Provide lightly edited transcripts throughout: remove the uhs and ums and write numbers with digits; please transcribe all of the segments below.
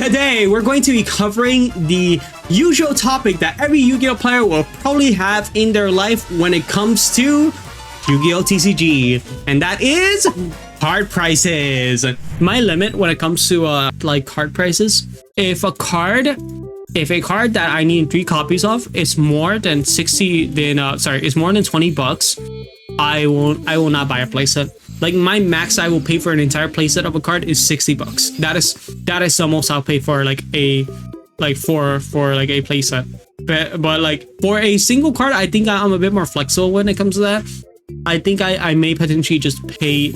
Today, we're going to be covering the usual topic that every Yu-Gi-Oh player will probably have in their life when it comes to Yu-Gi-Oh TCG, and that is card prices. My limit when it comes to like card prices, if a card that I need 3 copies of is more than 60, then is more than $20, I will not buy a playset. Like my max I will pay for an entire playset of a card is $60. That is the most I'll pay for like a for like a playset. But like for a single card, I think I'm a bit more flexible when it comes to that. I think I may potentially just pay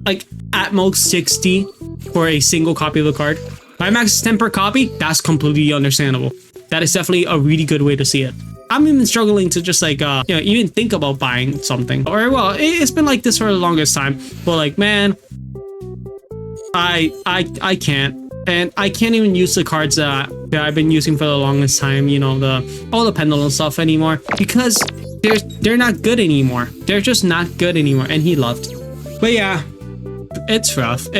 like at most 60 for a single copy of the card. My max is 10 per copy. That's completely understandable. That is definitely a really good way to see it. I'm even struggling to just like even think about buying something, or well, it's been like this for the longest time, but like, man, I can't, and I can't even use the cards that I've been using for the longest time, you know, all the pendulum stuff anymore, because they're not good anymore. They're just not good anymore. And he loved, but yeah, it's rough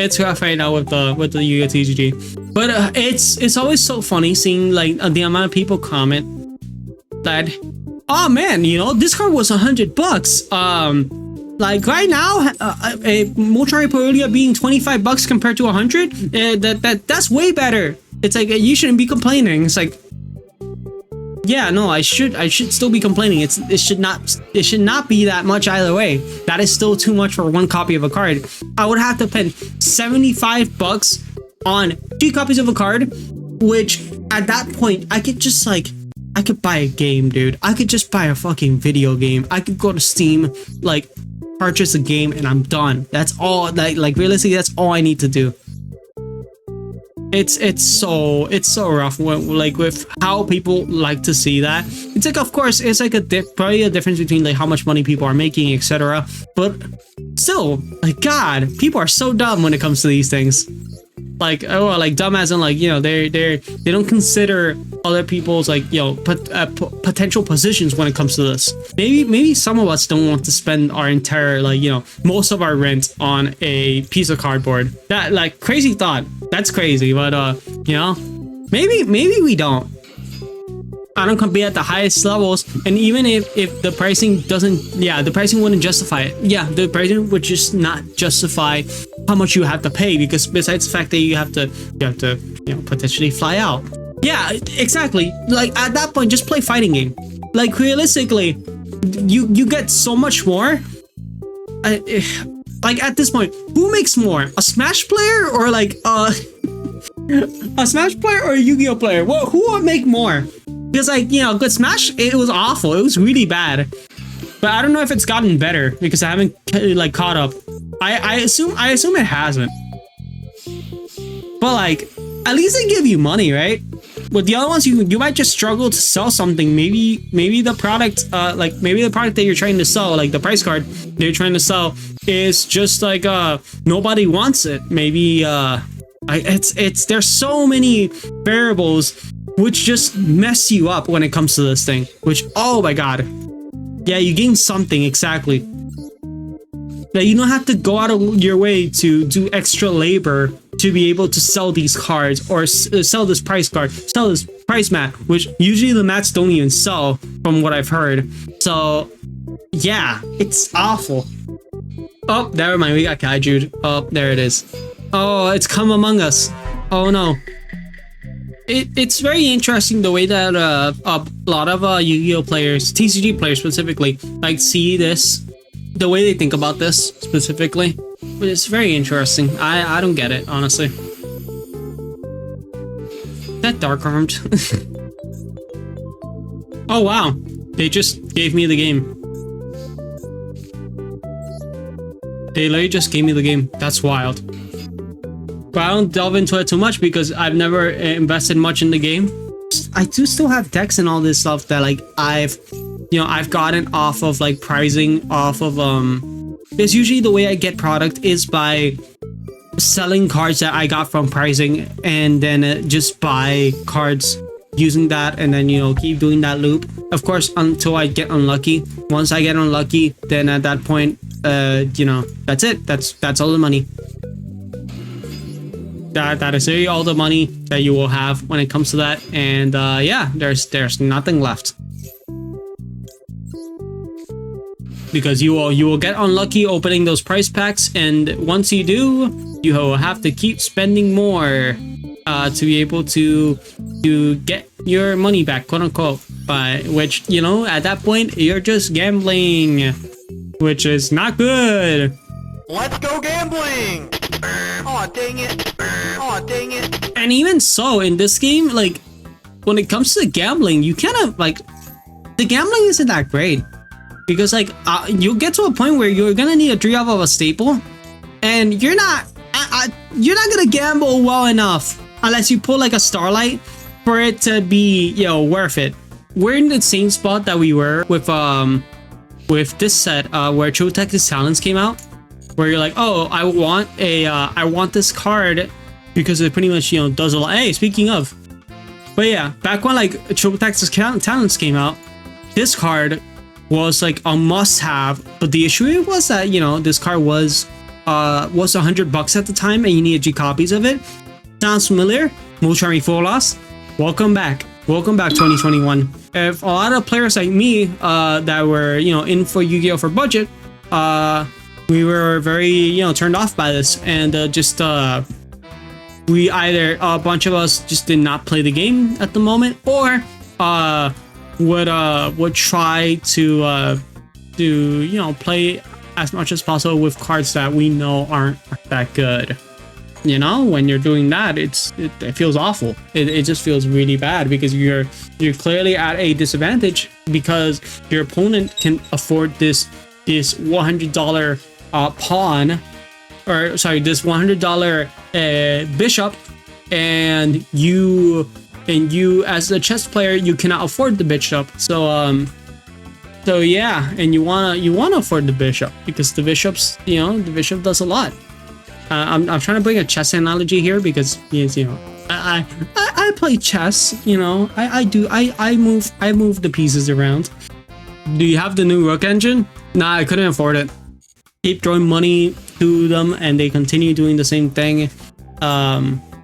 right now with the Yu-Gi-Oh TCG. But it's always so funny seeing like the amount of people comment that, oh man, you know, this card was $100. Like right now, a Molten Pearlia being $25 compared to 100, that's way better. It's like you shouldn't be complaining. It's like, yeah, no, I should still be complaining. It should not be that much either way. That is still too much for 1 copy of a card. I would have to spend $75 on 3 copies of a card, which at that point I could buy a game, dude. I could just buy a fucking video game. I could go to Steam, like purchase a game, and I'm done. That's all. Like realistically, that's all I need to do. It's so rough with how people like to see that. It's like, of course, it's like probably a difference between like how much money people are making, etc. But still, like, God, people are so dumb when it comes to these things. Like, oh, like dumb as in like, you know, they don't consider other people's like, you know, potential positions when it comes to this. Maybe some of us don't want to spend our entire, like, you know, most of our rent on a piece of cardboard. That, like, crazy thought. That's crazy, but you know, maybe we don't. I don't compete at the highest levels, and even if the pricing doesn't, the pricing wouldn't justify it. Yeah, the pricing would just not justify how much you have to pay, because besides the fact that you have to you know, potentially fly out. Yeah, exactly. Like at that point, just play fighting game. Like realistically, you get so much more. Like at this point, who makes more? A Smash player or like a Smash player or a Yu-Gi-Oh player? Well, who would make more? Because like, you know, good Smash, it was awful. It was really bad. But I don't know if it's gotten better because I haven't like caught up. I assume it hasn't. But like, at least they give you money, right? With the other ones, you might just struggle to sell something. Maybe the product, maybe the product that you're trying to sell, like the price card that you're trying to sell, is just like nobody wants it. Maybe there's so many variables which just mess you up when it comes to this thing. Which, oh my god, yeah, you gain something exactly. That you don't have to go out of your way to do extra labor to be able to sell these cards, or sell this price card, sell this price mat, which usually the mats don't even sell from what I've heard. So yeah, it's awful. Oh, never mind, we got Kaiju. Oh, there it is. Oh, it's come among us. Oh no. It's very interesting the way that a lot of Yu-Gi-Oh players, TCG players specifically, like see this, the way they think about this specifically. But it's very interesting. I don't get it, honestly. That dark armed. Oh wow, they just gave me the game. They literally just gave me the game. That's wild. But I don't delve into it too much because I've never invested much in the game. I do still have decks and all this stuff that like I've gotten off of like pricing off of because usually the way I get product is by selling cards that I got from pricing, and then just buy cards using that, and then, you know, keep doing that loop, of course, until I get unlucky. Once I get unlucky, then at that point, you know, that's it. That's all the money. that is really all the money that you will have when it comes to that. And yeah, there's nothing left. Because you will get unlucky opening those prize packs, and once you do, you will have to keep spending more to be able to get your money back, quote unquote. But which, you know, at that point you're just gambling, which is not good. Let's go gambling! Aw, dang it. Aw, dang it. And even so, in this game, like, when it comes to gambling, you kind of, like, the gambling isn't that great. Because, like, you'll get to a point where you're gonna need a 3-up of a staple, and you're not gonna gamble well enough unless you pull, like, a Starlight for it to be, you know, worth it. We're in the same spot that we were with this set, where Yugiohtcg's Talents came out. Where you're like, oh, I want this card because it pretty much, you know, does a lot. Hey, speaking of, but yeah, back when like Yugiohtcg's Talents came out, this card was like a must-have. But the issue was that, you know, this card was $100 at the time, and you needed 2 copies of it. Sounds familiar? Mulcharmy Full Loss. Welcome back 2021. If a lot of players like me that were, you know, in for Yu-Gi-Oh for budget, we were very, you know, turned off by this, and we either, a bunch of us just did not play the game at the moment, or would try to you know, play as much as possible with cards that we know aren't that good. You know, when you're doing that, it feels awful. It just feels really bad, because you're clearly at a disadvantage because your opponent can afford this $100 pawn, or sorry, this $100 bishop, and you as a chess player, you cannot afford the bishop. So yeah, and you wanna afford the bishop, because the bishop's, you know, the bishop does a lot. I'm trying to bring a chess analogy here, because, you know, I play chess, you know, I move the pieces around. Do you have the new Rook engine? Nah, I couldn't afford it. Keep throwing money to them, and they continue doing the same thing.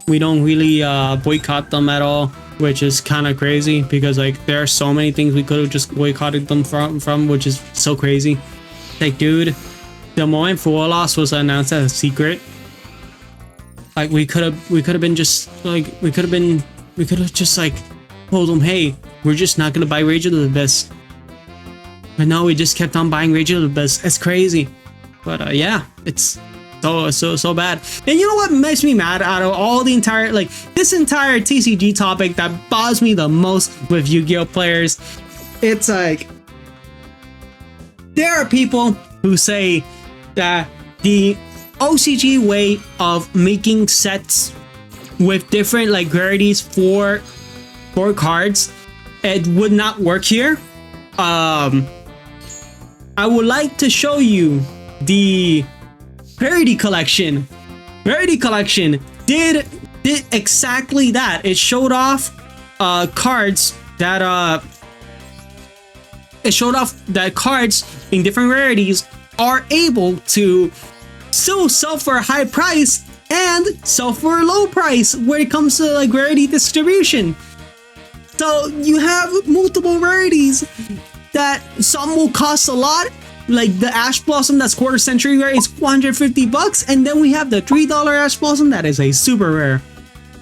We don't really boycott them at all, which is kind of crazy, because like there are so many things we could have just boycotted them from, which is so crazy. Like, dude, the moment Full Loss was announced as a secret, like we could have been just like we could have just like told them, hey, we're just not gonna buy Rage of the Abyss. But no, we just kept on buying Rage of the Abyss. It's crazy. But yeah, it's so bad. And you know what makes me mad out of all the entire, like, this entire TCG topic that bothers me the most with Yu-Gi-Oh players? It's like, there are people who say that the OCG way of making sets with different like rarities for cards, it would not work here. I would like to show you the Rarity Collection. Rarity Collection did exactly that. It showed off cards that cards in different rarities are able to still sell for a high price and sell for a low price when it comes to like rarity distribution. So you have multiple rarities that some will cost a lot, like the Ash Blossom that's quarter century rare is $450, and then we have the $3 Ash Blossom that is a super rare.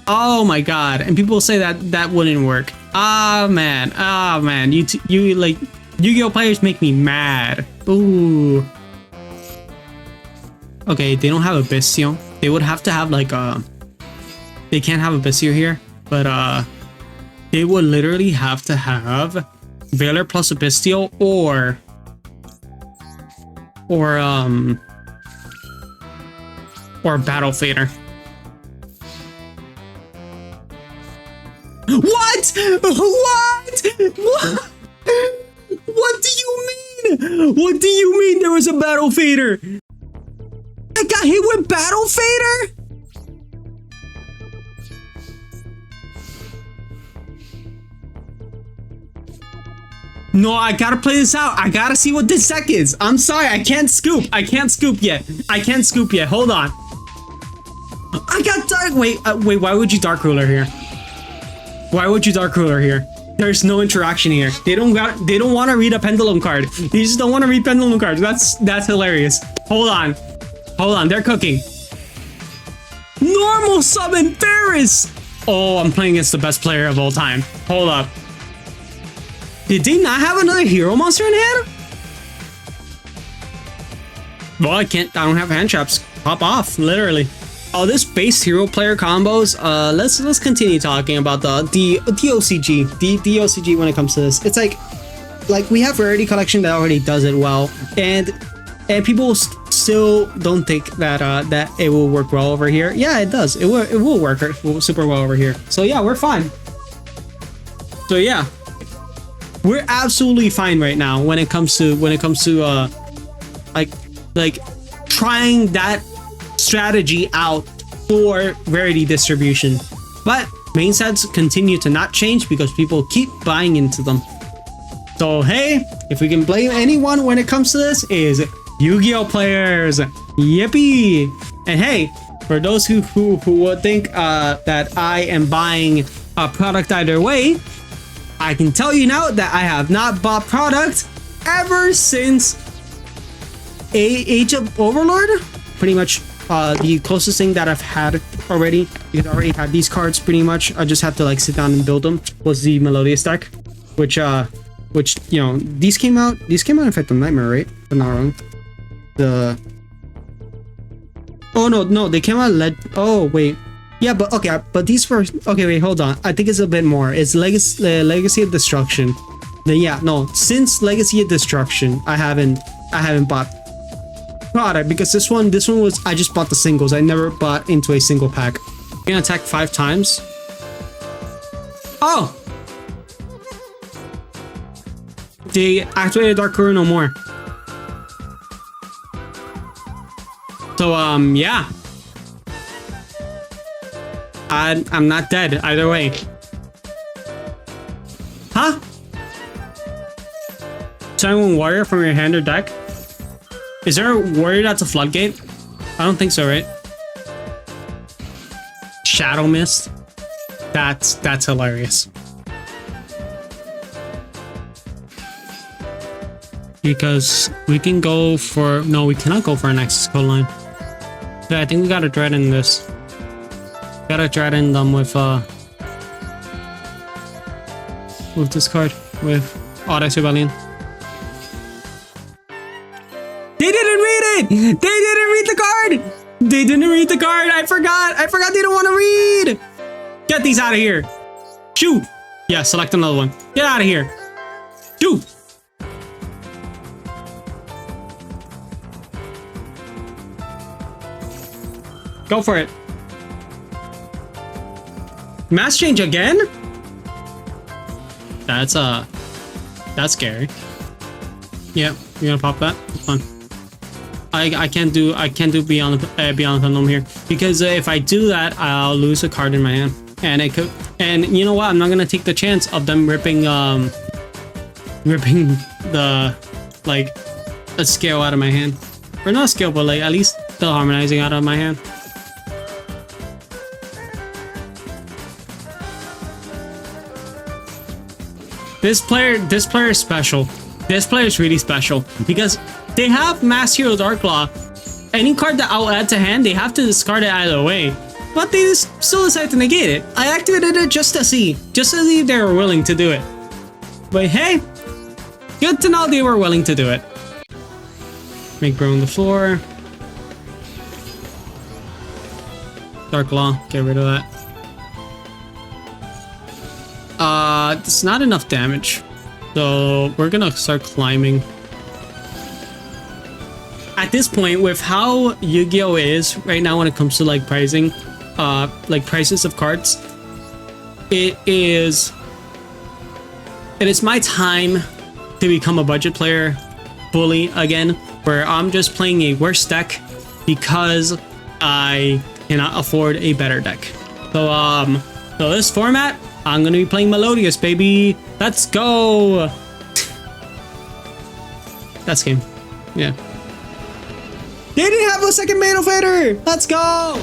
Oh my god. And people say that wouldn't work. Ah man, you like Yu-Gi-Oh players make me mad. Ooh. Okay, they don't have a Bestial. They would have to have like they can't have a Bestial here, but they would literally have to have Veiler plus a Bestial or Battle Fader. What? What do you mean? What do you mean there was a Battle Fader? I got hit with Battle Fader? No, I gotta play this out. I gotta see what this deck is. I'm sorry, I can't scoop. I can't scoop yet. Hold on. I got dark. Wait, wait. Why would you dark ruler here? Why would you dark ruler here? There's no interaction here. They don't want to read a pendulum card. They just don't want to read pendulum cards. That's hilarious. Hold on. They're cooking. Normal summon Ferris. Oh, I'm playing against the best player of all time. Hold up. Did they not have another hero monster in hand? Well, I don't have hand traps. Pop off, literally. Oh, this base hero player combos. Let's continue talking about the OCG. The OCG when it comes to this. It's like we have Rarity Collection that already does it well, and people still don't think that that it will work well over here. Yeah, it does. It will work super well over here. So yeah, we're fine. So yeah, we're absolutely fine right now when it comes to like trying that strategy out for rarity distribution. But main sets continue to not change because people keep buying into them. So hey, if we can blame anyone when it comes to this, is Yu-Gi-Oh players. Yippee! And hey, for those who would think that I am buying a product either way, I can tell you now that I have not bought product ever since Age of Overlord. Pretty much the closest thing that I've had already, because I already had these cards pretty much. I just had to like sit down and build them, was the Melodious deck, which you know, these came out in Phantom Nightmare, right? If I'm not wrong. Oh no, they came out oh wait. Yeah, but okay, but these were okay, wait, hold on. I think it's a bit more. It's Legacy of Destruction. Then yeah, no, since Legacy of Destruction, I haven't bought product because this one was, I just bought the singles. I never bought into a single pack. I'm gonna attack 5 times. Oh! They activated Dark Ruler no more. So yeah. I'm not dead either way. Huh? Summon Warrior from your hand or deck? Is there a warrior that's a floodgate? I don't think so, right? Shadow Mist? That's hilarious. Because we can go for... No, we cannot go for an Nexus Code line. Yeah, I think we gotta dread in this. Gotta dread in them with this card. With Audax Rebellion. They didn't read it! They didn't read the card! They didn't read the card! I forgot they don't want to read! Get these out of here! Shoot! Yeah, select another one. Get out of here! Shoot! Go for it. Mass change again? That's scary. Yeah, you're gonna pop that? That's fun. I can't do beyond the pendulum here because if I do that, I'll lose a card in my hand, and it could. And you know what? I'm not gonna take the chance of them ripping the like a scale out of my hand, or not a scale, but like at least the harmonizing out of my hand. This player is special. This player is really special because they have Mass Hero Darklaw. Any card that I'll add to hand, they have to discard it either way. But they still decide to negate it. I activated it just to see if they were willing to do it. But hey, good to know they were willing to do it. Make Bro on the floor. Darklaw, get rid of that. It's not enough damage. So we're gonna start climbing. At this point, with how Yu-Gi-Oh is right now when it comes to like pricing, like prices of cards, it is my time to become a budget player fully again, where I'm just playing a worse deck because I cannot afford a better deck. So this format, I'm gonna be playing Melodious, baby. Let's go. That's game. Yeah. They didn't have a second Mano Fader. Let's go.